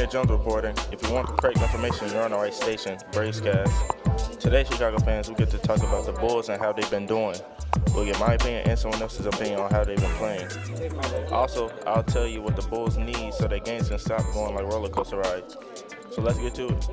Kenneth Jones reporting. If you want the correct information, you're on the right station, Bravescast. Today, Chicago fans, we get to talk about the Bulls and how they've been doing. We'll get my opinion and someone else's opinion on how they've been playing. Also, I'll tell you what the Bulls need so their games can stop going like roller coaster rides. So let's get to it.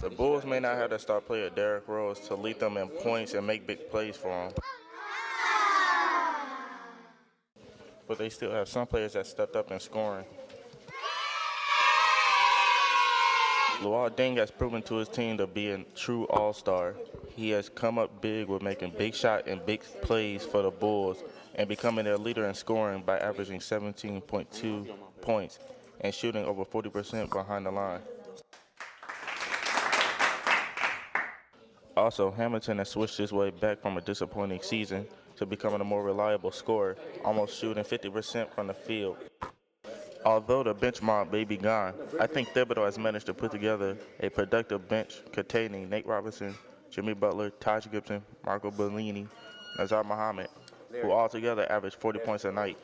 The Bulls may not have their star player Derrick Rose to lead them in points and make big plays for them, but they still have some players that stepped up in scoring. Luol Deng has proven to his team to be a true all-star. He has come up big with making big shots and big plays for the Bulls and becoming their leader in scoring by averaging 17.2 points and shooting over 40% behind the line. Also, Hamilton has switched his way back from a disappointing season to becoming a more reliable scorer, almost shooting 50% from the field. Although the bench mob may be gone, I think Thibodeau has managed to put together a productive bench containing Nate Robinson, Jimmy Butler, Taj Gibson, Marco Bellini, Nazar Muhammad, who all together average 40 points a night.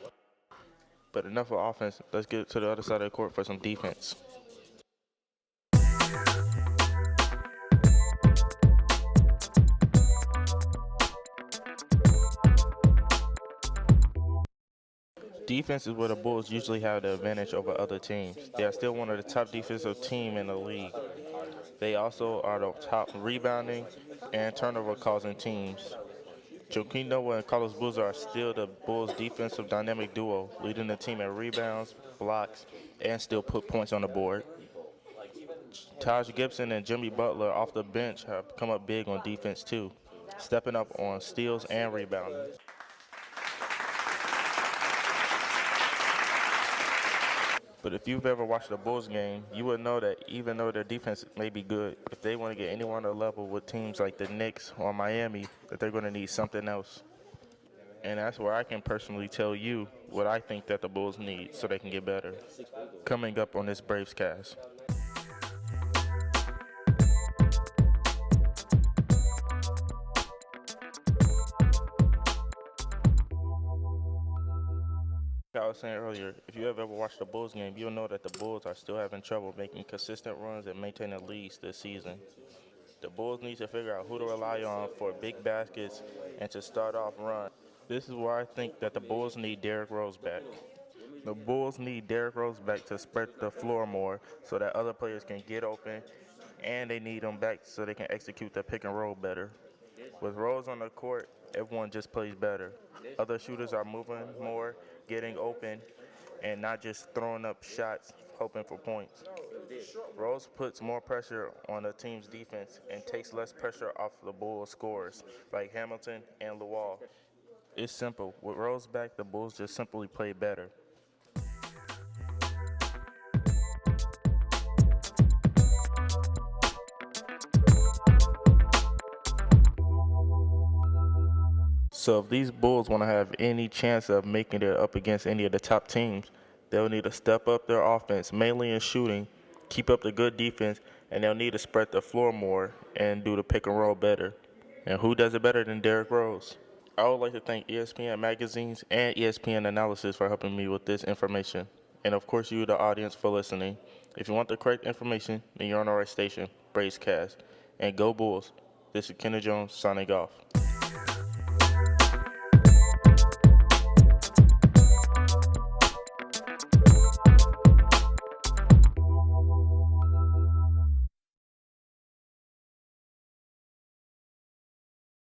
But enough of offense, let's get to the other side of the court for some defense. Defense is where the Bulls usually have the advantage over other teams. They are still one of the top defensive teams in the league. They also are the top rebounding and turnover causing teams. Joakim Noah and Carlos Boozer are still the Bulls' defensive dynamic duo, leading the team in rebounds, blocks, and still put points on the board. Taj Gibson and Jimmy Butler off the bench have come up big on defense too, stepping up on steals and rebounding. But if you've ever watched a Bulls game, you would know that even though their defense may be good, if they want to get anyone on the level with teams like the Knicks or Miami, that they're going to need something else. And that's where I can personally tell you what I think that the Bulls need so they can get better. Coming up on this Braves cast. Like I was saying earlier, if you have ever watched a Bulls game, you'll know that the Bulls are still having trouble making consistent runs and maintaining leads this season. The Bulls need to figure out who to rely on for big baskets and to start off runs. This is where I think that the Bulls need Derrick Rose back. The Bulls need Derrick Rose back to spread the floor more so that other players can get open, and they need him back so they can execute the pick and roll better. With Rose on the court, everyone just plays better. Other shooters are moving more, getting open, and not just throwing up shots, hoping for points. Rose puts more pressure on the team's defense and takes less pressure off the Bulls' scorers, like Hamilton and Luol. It's simple. With Rose back, the Bulls just simply play better. So if these Bulls want to have any chance of making it up against any of the top teams, they'll need to step up their offense, mainly in shooting, keep up the good defense, and they'll need to spread the floor more and do the pick and roll better. And who does it better than Derrick Rose? I would like to thank ESPN Magazines and ESPN Analysis for helping me with this information. And of course you, the audience, for listening. If you want the correct information, then you're on the right station, Bravescast. And go Bulls. This is Kenneth Jones signing off.